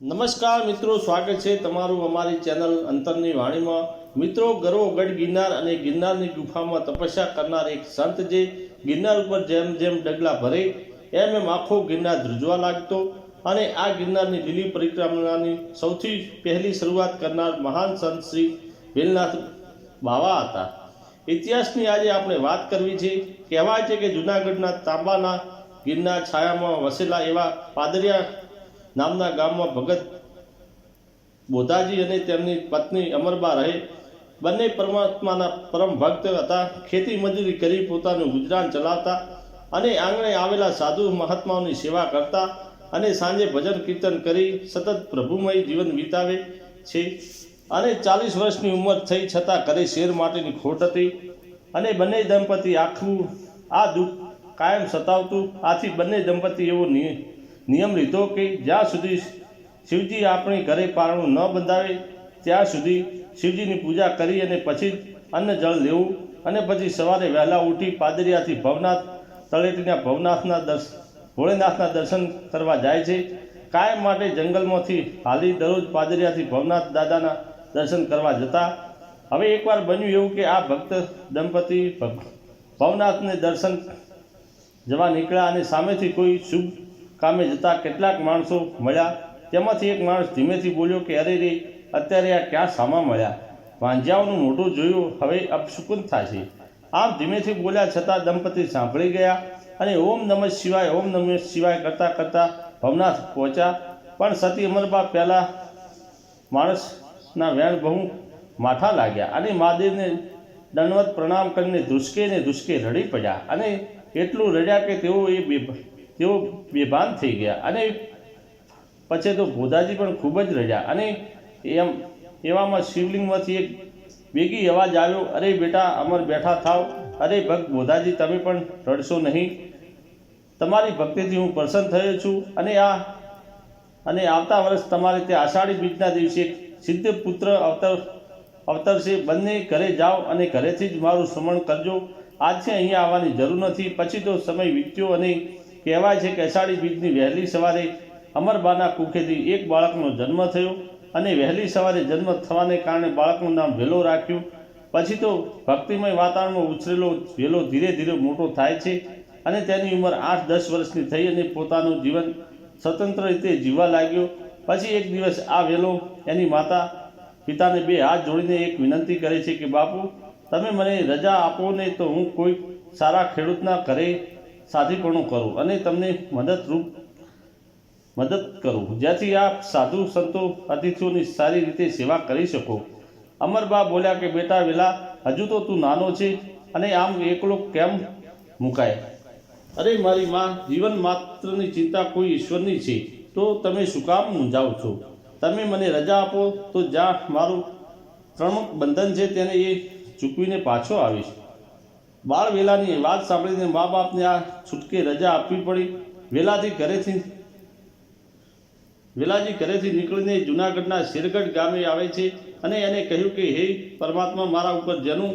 નમસ્કાર મિત્રો, સ્વાગત છે તમારું અમારી ચેનલ અંતરની વાણીમાં। મિત્રો, ગરવો ગઢ ગિરનાર અને ગિરનારની ગુફામાં તપસ્યા કરનાર એક સંત જે ગિરનાર ઉપર જેમ જેમ ડગલા ભરે એમ એમ આખો ગિરનાર ધ્રુજવા લાગતો અને આ ગિરનારની લીલી પરિક્રમાની સૌથી પહેલી શરૂઆત કરનાર મહાન સંત શ્રી વેલનાથ બાવા હતા। ઇતિહાસની આજે આપણે વાત કરવી છે। કહેવાય છે કે જૂનાગઢના તાંબાના ગિરનાર છાયામાં વસેલા એવા પાદરિયા નામના ગામમાં ભગત બોધાજી અને તેમની પત્ની અમરબા રહે। બંને પરમાત્માના પરમ ભક્ત હતા। ખેતી મજૂરી કરી પોતાનું ગુજરાન ચલાવતા અને આંગણે આવેલા સાધુ મહાત્માઓની સેવા કરતા અને સાંજે ભજન કીર્તન કરી સતત પ્રભુમય જીવન વિતાવે છે। અને 40 વર્ષની ઉંમર થઈ છતાં ઘરે શેર માટેની ખોટ હતી અને બંને દંપતી આખું આ દુઃખ કાયમ સતાવતું। આથી બંને દંપતી એવો નિયમ લીધો કે જ્યાં સુધી શિવજી આપણી ઘરે પારણું ન બંધાવે ત્યાં સુધી શિવજીની પૂજા કરી અને પછી અન્ન જળ લેવું અને પછી સવારે વહેલા ઉઠી પાદરિયાથી ભવનાથ તળેટીના ભોળેનાથના દર્શન કરવા જાય છે। કાયમ માટે જંગલમાંથી હાલી દરરોજ પાદરિયાથી ભવનાથ દાદાના દર્શન કરવા જતા। હવે એકવાર બન્યું એવું કે આ ભક્ત દંપતી ભવનાથને દર્શન જવા નીકળ્યા અને સામેથી કોઈ શુભ કામે જતા કેટલાક માણસો મળ્યા। તેમાંથી એક માણસ ધીમેથી બોલ્યો કે અરે રે, અત્યારે આ ક્યાં સામા મળ્યા? વાંઝિયાઓનું મોઢું જોયું, હવે અપશુકન થશે। આમ ધીમેથી બોલ્યા છતાં દંપતી સાંભળી ગયા અને ઓમ નમઃ શિવાય ઓમ નમઃ શિવાય કરતાં કરતાં ભવનાથ પહોંચ્યા। પણ સતી અમરબા પહેલાં માણસના વેણ બહુ માઠા લાગ્યા અને મહાદેવને દંડવત પ્રણામ કરીને ધ્રુસકે રડી પડ્યા અને એટલું રડ્યા કે તેઓ બેભાન થઈ ગયા અને પછી તો બોધાજી પણ ખૂબ જ રડ્યા અને એવામાં શિવલિંગમાંથી એક વેગી અવાજ આવ્યો, અરે બેટા અમર બેઠા થાવ, અરે ભક્ત બોધાજી તમે પણ રડશો નહીં, તમારી ભક્તિથી હું પ્રસન્ન થયો છું અને આવતા વર્ષ તમારે તે આષાઢી બીજના દિવસે સિદ્ધ પુત્ર અવતરશે। બંને ઘરે જાઓ અને ઘરેથી જ મારું સ્મરણ કરજો। આજથી અહીંયા આવવાની જરૂર નથી। પછી તો સમય વીત્યો અને કહેવાય છે કે અષાઢી બીજની વહેલી સવારે અમરબાના કુખેથી એક બાળકનો જન્મ થયો અને વહેલી સવારે જન્મ થવાને કારણે બાળકનું નામ વેલો રાખ્યું। પછી તો ભક્તિમય વાતાવરણમાં ઉછરેલો વેલો ધીરે ધીરે મોટો થાય છે અને તેની ઉંમર 8-10 વર્ષની થઈ અને પોતાનું જીવન સ્વતંત્ર રીતે જીવવા લાગ્યો। પછી એક દિવસ આ વેલો એની માતા પિતાને 2 હાથ જોડીને એક વિનંતી કરે છે કે બાપુ, તમે મને રજા આપો ને તો હું કોઈ સારા ખેડૂતના ઘરે સાધીપણું કરું અને તમને મદદ કરું, જેથી આપ સાધુ સંતો અતિથિઓની સારી રીતે સેવા કરી શકો। અમરબા બોલ્યા કે બેટા વેલા, હજુ તો તું નાનો છે અને આમ એકલો કેમ મુકાય? અરે મારી માં, જીવન માત્રની ચિંતા કોઈ ઈશ્વરની છે તો તમે શું કામ મૂંઝાવ છો? તમે મને રજા આપો તો જ્યાં મારું ત્રણમુખ બંધન છે તેને એ ચૂકવીને પાછો આવીશ। બાળ વેલાની વાત સાંભળીને મા બાપને આ છૂટકે રજા આપવી પડી। વેલાજી ઘરેથી નીકળીને જૂનાગઢના શેરગઢ ગામે આવે છે અને એને કહ્યું કે હે પરમાત્મા, મારા ઉપર જેનું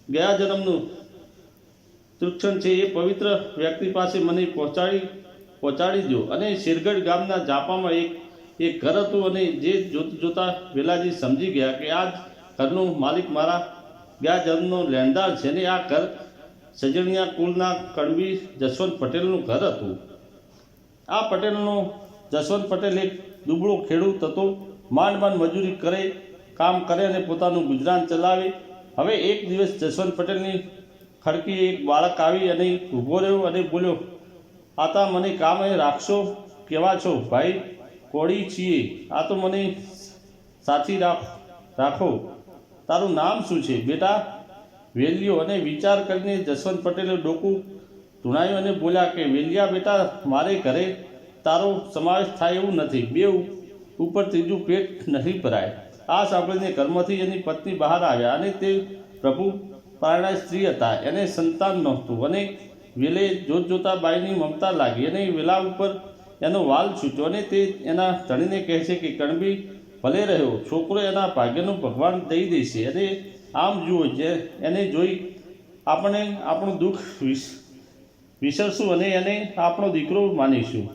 ગયા જન્મનું તૃક્ષણ છે એ પવિત્ર વ્યક્તિ પાસે મને પહોંચાડી દો। અને શેરગઢ ગામના ઝાપામાં એક ઘર હતું અને જે જોતા વેલાજી સમજી ગયા કે આ ઘરનો માલિક મારા ગયા જન્મનો લેણદાર છે અને આ ઘર સજણિયા કુળના કડવી જસવંત પટેલનું ઘર હતું। આ પટેલનો જસવંત પટેલ એક દુબળો ખેડૂત હતો। માંડ મજૂરી કામ કરે અને પોતાનું ગુજરાન ચલાવે। હવે એક દિવસ જસવંત પટેલની ખડકીએ એક બાળક આવી અને ઊભો રહ્યો અને બોલ્યો, આતા મને કામે રાખશો? કેવા છો ભાઈ? કોળી છીએ, આ તો મને સાથી રાખો। તારું નામ શું છે બેટા? વેલ્યો। અને વિચાર કરીને જસવંત પટેલે ડોકું ધૂણાયું અને બોલ્યા કે વેલિયા બેટા, મારે ઘરે તારો સમાવેશ થાય એવું નથી, 2 ઉપર ત્રીજું પેટ નહીં ભરાય। આ સાંભળીને ઘરમાંથી એની પત્ની બહાર આવ્યા અને તે પ્રભુ પારણા સ્ત્રી હતા, એને સંતાન નહોતું અને વેલે જોતા બાઈની મમતા લાગી અને વેલા ઉપર એનો વાલ છૂટ્યો અને તે એના ધણીને કહે છે કે કણબી ભલે રહ્યો, છોકરો એના ભાગ્યનું ભગવાન દઈ દેશે અને આમ જુઓ, એને જોઈ આપણે આપણું દુઃખ વિસરશું અને એને આપણો દીકરો માનીશું।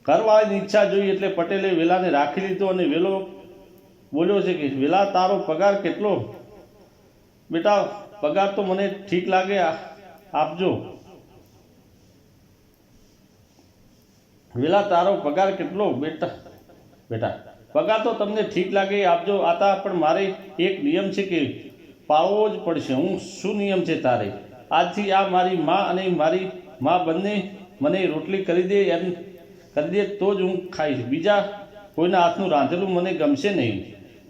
ઘરવાળાની ઈચ્છા જોઈ એટલે પટેલે વેલાને રાખી લીધો અને વેલો બોલ્યો છે કે વેલા તારો પગાર કેટલો? બેટા પગાર તો મને ઠીક લાગે આપજો. વેલા તારો પગાર કેટલો? બેટા પગાર તો તમને ઠીક લાગે આપજો. આતા પણ મારે એક નિયમ છે કે પાળવો જ પડશે. શું નિયમ છે તારે? આજથી આ મારી મા અને મારી મા બંને મને રોટલી કરી દે તો જ હું ખાઈશ. બીજા કોઈના હાથનું રાંધેલું મને ગમશે નહીં.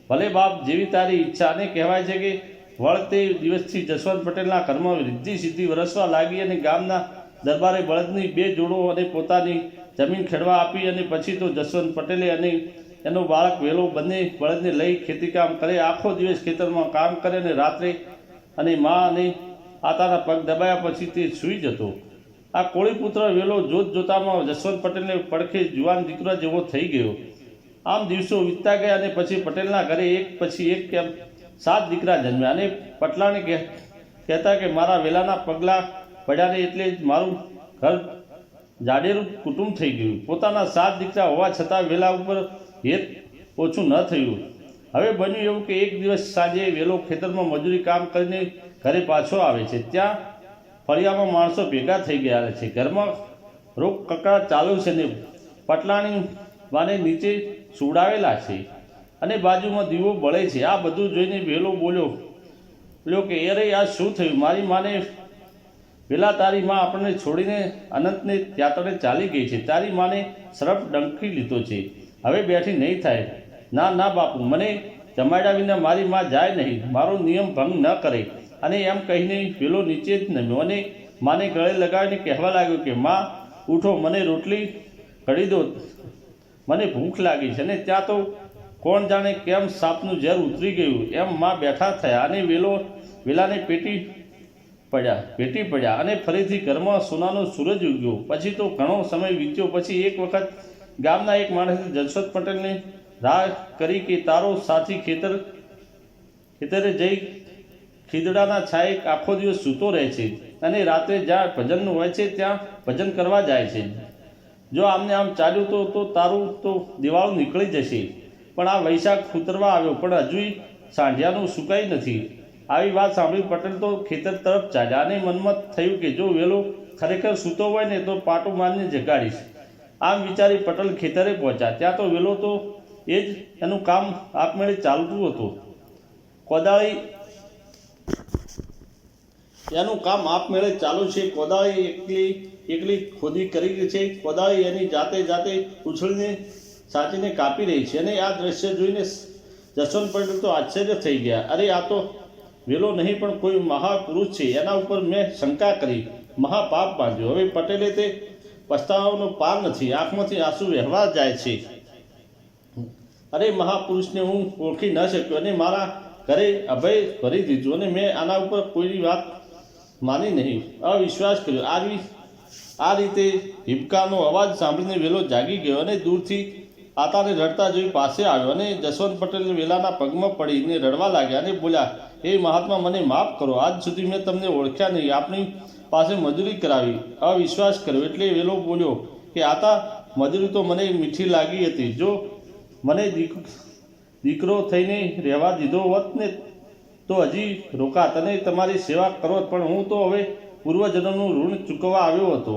ભલે બાપ, જેવી તારી ઈચ્છા. અને કહેવાય છે કે વળતે દિવસથી જસવંત પટેલના ઘરમાં રિદ્ધિ સિદ્ધિ વરસવા લાગી અને ગામના દરબારે બળદની 2 જોડો અને પોતાની જમીન ખેડવા આપી. અને પછી તો જસવંત પટેલે અને એનો બાળક વેલો બંને બળદને લઈ ખેતીકામ કરે. આખો દિવસ ખેતરમાં કામ કરે અને રાત્રે અને મા અને આતાના પગ દબાયા પછી તે સૂઈ જતો. આ કોળીપુત્ર વેલો જોત જોતામાં જસવંત પટેલને પડખે જુવાન દીકરા જેવો થઈ ગયો. આમ દિવસો વીતતા ગયા અને પછી પટેલના ઘરે એક પછી એક 7 દીકરા જન્મ્યા. અને પટલાને કહેતા કે મારા વેલાના પગલાં પડ્યા ને એટલે જ મારું ઘર જાડેરું કુટુંબ થઈ ગયું. પોતાના 7 દીકરા હોવા છતાં વેલા ઉપર હેત ઓછું ન થયું. હવે બન્યું એવું કે એક દિવસ સાંજે વેલો ખેતરમાં મજૂરી કામ કરીને ઘરે પાછો આવે છે. ત્યાં ફળિયામાં માણસો ભેગા થઈ ગયા છે. ઘરમાં રોગ કકળાટ ચાલુ છે ને પટલાણી વાને નીચે સુવડાવેલા છે અને બાજુમાં દીવો બળે છે. આ બધું જોઈને વેલો બોલ્યો કે અરે આ શું થયું? મારી માને વેલા તારી માં આપણને છોડીને અનંતને યાત્રાને ચાલી ગઈ છે. તારી માને સરપ ડંખી લીધો છે. હવે બેઠી નહીં થાય. ના બાપુ, મને જમાડ્યા વિના મારી માં જાય નહીં. મારો નિયમ ભંગ ન કરે. અને એમ કહીને વેલો નીચે જ નમ્યો અને માને ગળે લગાવીને કહેવા લાગ્યો કે માં ઉઠો, મને રોટલી ઘડી દો, મને ભૂખ લાગી છે. અને ત્યાં તો કોણ જાણે કેમ સાપનું ઝેર ઉતરી ગયું એમ માં બેઠા થયા અને વેલાને પેટી પડ્યા અને ફરીથી ઘરમાં સોનાનો સૂરજ ઉગ્યો. પછી તો ઘણો સમય વીત્યો. પછી એક વખત ગામના એક માણસે જસવંત પટેલને રાહ કરી કે તારો સાથી ખેતરે જઈ ખીદડાના છાંયે આખો દિવસ સૂતો રહે છે અને રાત્રે જ્યાં ભજન હોય છે ત્યાં ભજન કરવા જાય છે. જો આમને આમ ચાલ્યું તો તારું તો દિવાળું નીકળી જશે. પણ આ વૈશાખ ઉતરવા આવ્યો પણ હજુય સાંઢિયાનું સુકાઈ નથી. આવી વાત સાંભળી પટેલ તો ખેતર તરફ ચાલ્યા અને મનમાં થયું કે જો વેલો ખરેખર સૂતો હોય ને તો પાટો મારીને જગાડીશ. આમ વિચારી પટેલ ખેતરે પહોંચ્યા. ત્યાં તો વેલો તો એ જ એનું કામ આપમેળે ચાલતું હતું. એનું કામ આપમેળે ચાલુ છે. કોદાળી એકલી ખોદી કરી છે. કોદાળી એની જાતે ઉછળીને સાચીને કાપી રહી છે. અને આ દ્રશ્ય જોઈને જસવંત પટેલ તો આશ્ચર્ય થઈ ગયા. અરે આ તો વેલો નહીં પણ કોઈ મહાપુરુષ છે. એના ઉપર મેં શંકા કરી, મહાપાપ બાંધ્યો. હવે પટેલે તે પસ્તાવાનો પાર નથી. આંખમાંથી આંસુ વહેવા જાય છે. અરે મહાપુરુષને હું ઓળખી ન શક્યો અને મારા ઘરે અભય ભરી દીધું અને મેં આના ઉપર કોઈની વાત માની નહીં, અવિશ્વાસ કર્યો. આ રીતે હિબકાનો અવાજ સાંભળીને વેલો જાગી ગયો અને દૂરથી આતાને રડતા જોઈ પાસે આવ્યો અને જસવંત પટેલ વેલાના પગમાં પડીને રડવા લાગ્યા અને બોલ્યા, હે મહાત્મા, મને માફ કરો. આજ સુધી મેં તમને ઓળખ્યા નહીં. આપની પાસે મજૂરી કરાવી, અવિશ્વાસ કર્યો. એટલે વેલો બોલ્યો કે આતા, મજૂરી તો મને મીઠી લાગી હતી. જો મને દીકરો થઈને રહેવા દીધો હોત ને તો હજી રોકાત અને તમારી સેવા કરો. પણ હું તો હવે પૂર્વજન્મનું ઋણ ચૂકવવા આવ્યો હતો.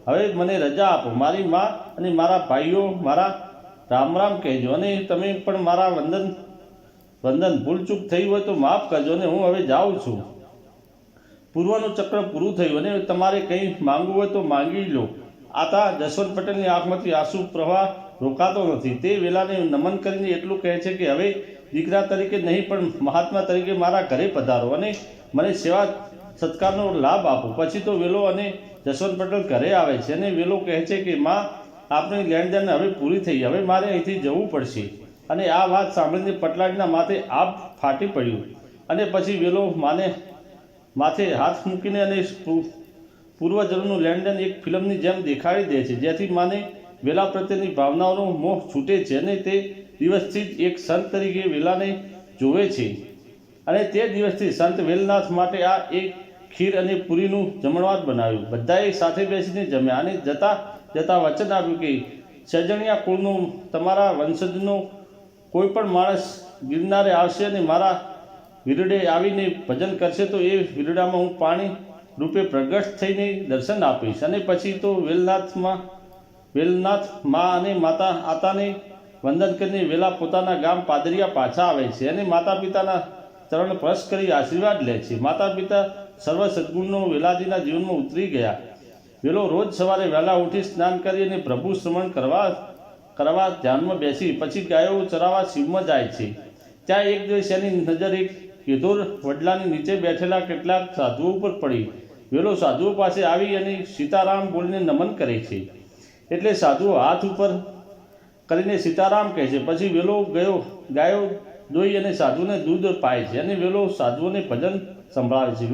હવે મને રજા આપો. મારી મા અને મારા ભાઈઓ મારા રામ કહેજો અને તમે પણ મારા વંદન. ભૂલચૂક થઈ હોય તો માફ કરજો અને હું હવે જાઉં છું. પૂર્વનું ચક્ર પૂરું થયું અને તમારે કંઈ માંગવું હોય તો માંગી લો. આતા જસવંત પટેલની આંખમાંથી આંસુ પ્રવાહ રોકાતો નથી. તે વેલાને નમન કરીને એટલું કહે છે કે હવે દીકરા તરીકે નહીં પણ મહાત્મા તરીકે મારા ઘરે પધારો અને મને સેવા સત્કારનો લાભ આપો. પછી તો વેલો અને જસવંત પટેલ ઘરે આવે છે અને વેલો કહે છે કે માં, આપણી લેણદેણ હવે પૂરી થઈ. હવે મારે અહીંથી જવું પડશે. અને આ વાત સાંભળીને પટલાડીના માથે આપ ફાટી પડ્યું અને પછી વેલો માથે હાથ મૂકીને અને પૂર્વજન્મનું લેણદેણ એક ફિલ્મની જેમ દેખાડી દે છે, જેથી માને વેલા પ્રત્યેની ભાવનાઓનો મોહ છૂટે છે અને તે દિવસથી જ એક સંત તરીકે વેલાને જોવે છે. અને તે દિવસથી સંત વેલનાથ માટે આ એક ખીર અને પૂરીનું જમણવાર બનાવ્યું. બધાએ સાથે બેસીને જમ્યા અને જતા વચન આપ્યું કે સજણિયા કુળનો તમારા વંશજનો કોઈ પણ માણસ ગિરનારે આવશે અને મારા વીરડે આવીને ભજન કરશે તો એ વીરડામાં હું પાણી રૂપે પ્રગટ થઈને દર્શન આપીશ. અને પછી તો વેલનાથ મા અને માતા આતાને વંદન કરીને વેલા પોતાના ગામ પાદરિયા પાછા આવે છે અને માતા પિતાના ચરણ સ્પર્શ કરી આશીર્વાદ લે છે. માતા પિતા સર્વ સદ્ગુણો વેલાજીના જીવનમાં ઉતરી ગયા. વેલો રોજ સવારે વહેલા ઉઠી સ્નાન કરી અને પ્રભુ શ્રવણ કરવા ધ્યાનમાં બેસી પછી ગાયો ચરાવવા શિવમાં જાય છે. ત્યાં એક દિવસ એની નજર એક કેધોર વડલાની નીચે બેઠેલા કેટલાક સાધુઓ ઉપર પડી. વેલો સાધુઓ પાસે આવી અને સીતારામ બોલીને નમન કરે છે. એટલે સાધુઓ હાથ ઉપર કરીને સીતારામ કહે છે. પછી વેલો ગાયો દોઈ અને સાધુને દૂધ પાય છે અને વેલો સાધુઓને ભજન સંભળાવે છે.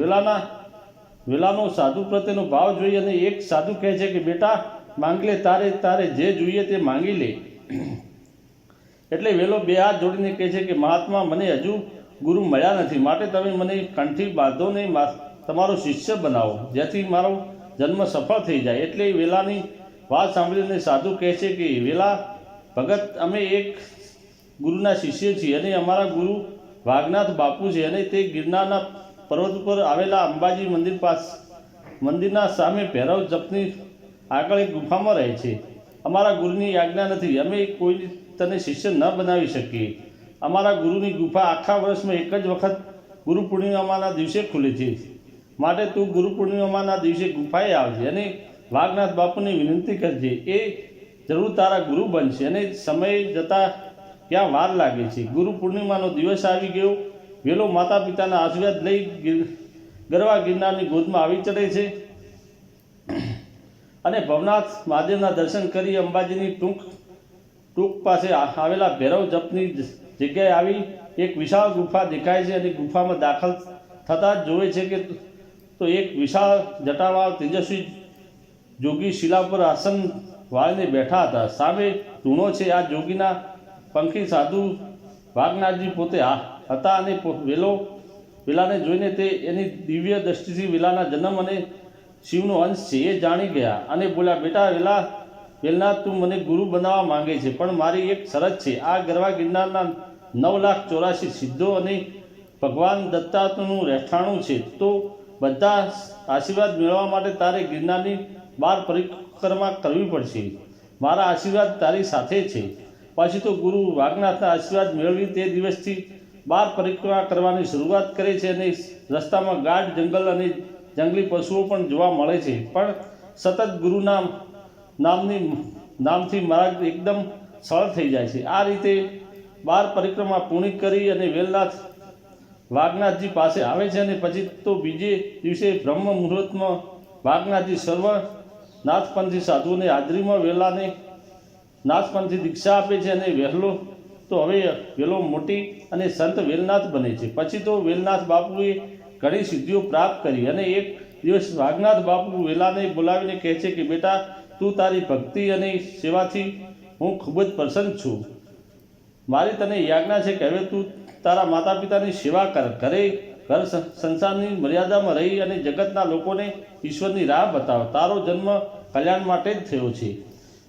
વેલાનો સાધુ પ્રત્યેનો ભાવ જોઈ અને એક સાધુ કહે છે કે બેટા માંગી લે, તારે જે જોઈએ તે માંગી લે. એટલે વેલો બે હાથ જોડીને કહે છે કે મહાત્મા, મને હજુ ગુરુ મળ્યા નથી, માટે તમે મને કંઠી બાંધો ને તમારો શિષ્ય બનાવો, જેથી મારો જન્મ સફળ થઈ જાય. એટલે વેલાની વાત સાંભળીને સાધુ કહે છે કે વેલા ભગત, અમે એક ગુરુના શિષ્ય છીએ અને અમારા ગુરુ વાઘનાથ બાપુ છે અને તે ગિરનારના પર્વત ઉપર આવેલા અંબાજી મંદિરના સામે ભૈરવ જપની આગળ એક ગુફામાં રહે છે. અમારા ગુરુની આજ્ઞા નથી, અમે કોઈ તને શિષ્ય ન બનાવી શકીએ. અમારા ગુરુની ગુફા આખા વર્ષમાં એક જ વખત ગુરુ પૂર્ણિમાના દિવસે ખુલે છે, માટે તું ગુરુ પૂર્ણિમાના દિવસે ગુફાએ આવજે અને વાઘનાથ બાપુને વિનંતી કરજે. એ જરૂર તારા ગુરુ બનશે અને સમય જતાં ક્યાં વાર લાગે છે. ગુરુ પૂર્ણિમાનો દિવસ આવી ગયો. વેલો માતા પિતાના આશીર્વાદ લઈ ગરવા ગિરનારની ગોદમાં આવી ચડે છે અને ભવનાથ મહાદેવના દર્શન કરી અંબાજીની ટૂંક પાસે આવેલા ભૈરવ જપની જગ્યાએ આવી એક વિશાળ ગુફા દેખાય છે અને ગુફામાં દાખલ થતાં જ જોવે છે કે તો એક વિશાળ જટાવાળા તેજસ્વી જોગી શિલા પર આસન વાળીને બેઠા હતા. સામે ધૂણો છે. આ જોગીના પંખી સાધુ વાઘનાથજી પોતે હતા અને વેલાને જોઈને તે એની દિવ્ય દ્રષ્ટિથી વેલાના જન્મ અને શિવનો અંશ છે એ જાણી ગયા અને બોલ્યા, બેટા વેલનાથ, તું મને ગુરુ બનાવવા માંગે છે, પણ મારી એક શરત છે. આ ગરવા ગિરનારના 9,84,000 સિદ્ધો અને ભગવાન દત્તાત્રેયનું રહેઠાણું છે, તો બધા આશીર્વાદ મેળવવા માટે તારે ગિરનારની 12 પરિક્રમા કરવી પડશે. મારા આશીર્વાદ તારી સાથે છે. પછી તો ગુરુ વાઘનાથના આશીર્વાદ મેળવી તે દિવસથી 12 પરિક્રમા કરવાની શરૂઆત કરે છે અને રસ્તામાં ગાઢ જંગલ અને જંગલી પશુઓ પણ જોવા મળે છે, પણ સતત ગુરુના નામથી માર્ગ એકદમ સરળ થઈ જાય છે. આ રીતે 12 પરિક્રમા પૂર્ણ કરી અને વેલનાથ વાઘનાથજી પાસે આવે છે અને પછી તો બીજે દિવસે બ્રહ્મ મુહૂર્તમાં વાઘનાથજી સર્વ નાથપંથી સાધુઓને હાજરીમાં વેલાને નાથપંથી દીક્ષા આપે છે અને વેલો મોટી અને સંત વેલનાથ બને છે. પછી તો વેલનાથ બાપુએ ઘણી સિદ્ધિઓ પ્રાપ્ત કરી અને એક દિવસ વાઘનાથ બાપુ વેલાને બોલાવીને કહે છે કે બેટા, તું તારી ભક્તિ અને સેવાથી હું ખૂબ જ પ્રસન્ન છું. મારી તને યાજ્ઞા છે કે હવે તું તારા માતા પિતાની સેવા કર, ઘર સંસારની મર્યાદામાં રહી અને જગતના લોકોને ઈશ્વરની રાહ બતાવ. તારો જન્મ કલ્યાણ માટે જ થયો છે.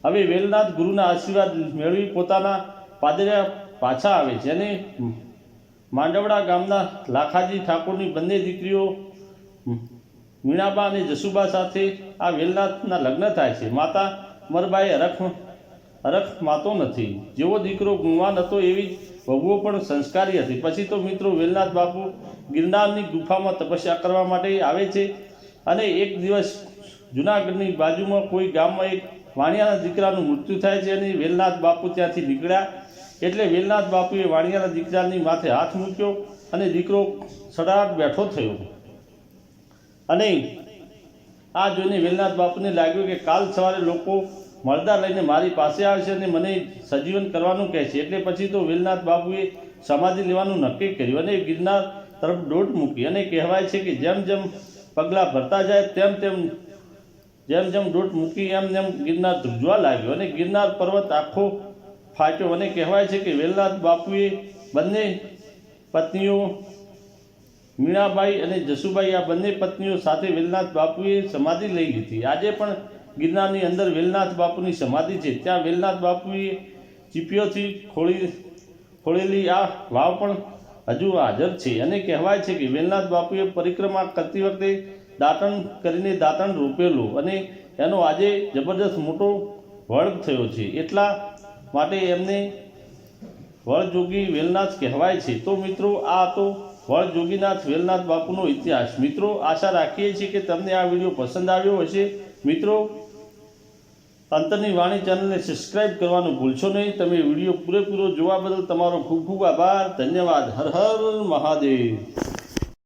હવે વેલનાથ ગુરુના આશીર્વાદ મેળવી પોતાના પાદરિયા પાછા આવે છે અને માંડવડા ગામના લાખાજી ઠાકોરની બંને દીકરીઓ મીણાબા અને જસુબા સાથે આ વેલનાથના લગ્ન થાય છે. માતા મરબાએ હરખ માતો નથી. જેવો દીકરો ગુણવાન હતો એવી વહુઓ પણ સંસ્કારી હતી. પછી તો મિત્રો વેલનાથ બાપુ ગિરનારની ગુફામાં તપસ્યા કરવા માટે આવે છે અને એક દિવસ જૂનાગઢની બાજુમાં કોઈ ગામમાં એક વાણિયાના દીકરાનું મૃત્યુ થાય છે અને વેલનાથ બાપુ ત્યાંથી નીકળ્યા. એટલે વેલનાથ બાપુએ વાણિયાના દીકરાની માથે હાથ મૂક્યો અને દીકરો સડાટ બેઠો થયો. અને આ જોઈને વેલનાથ બાપુને લાગ્યું કે કાલ સવારે લોકો મળદા લઈને મારી પાસે આવશે અને મને સજીવન કરવાનું કહે છે. એટલે પછી તો વેલનાથ બાપુએ સમાધિ લેવાનું નક્કી કર્યું અને ગિરનાર તરફ દોટ મૂકી. અને કહેવાય છે કે જેમ જેમ પગલાં ભરતા જાય જેમ જેમ દોટ મૂકી એમ ગિરનાર ધ્રુજવા લાગ્યો અને ગિરનાર પર્વત આખો ફાટ્યો. અને કહેવાય છે કે વેલનાથ બાપુએ બંને પત્નીઓ મીણાબાઈ અને જસુબાઈ, આ બંને પત્નીઓ સાથે વેલનાથ બાપુએ સમાધિ લઈ લીધી. આજે પણ ગિરનારની અંદર વેલનાથ બાપુની સમાધિ છે. ત્યાં વેલનાથ બાપુએ ચીપીઓથી ખોળેલી આ વાવ પણ હજુ હાજર છે અને કહેવાય છે કે વેલનાથ બાપુએ પરિક્રમા કરતી વખતે દાંતણ કરીને દાંતણ રોપેલું અને એનો આજે જબરદસ્ત મોટો વડ થયો છે. એટલા માટે એમને વળજોગી વેલનાથ કહેવાય છે. તો મિત્રો આ તો વળજોગીનાથ વેલનાથ બાપુનો ઇતિહાસ. મિત્રો આશા રાખીએ છીએ કે તમને આ વિડીયો પસંદ આવ્યો હશે. મિત્રો અંતરની વાણી ચેનલને સબસ્ક્રાઈબ કરવાનું ભૂલશો નહીં. તમે વિડીયો પૂરેપૂરો જોવા બદલ તમારો ખૂબ ખૂબ આભાર. ધન્યવાદ. હર હર મહાદેવ.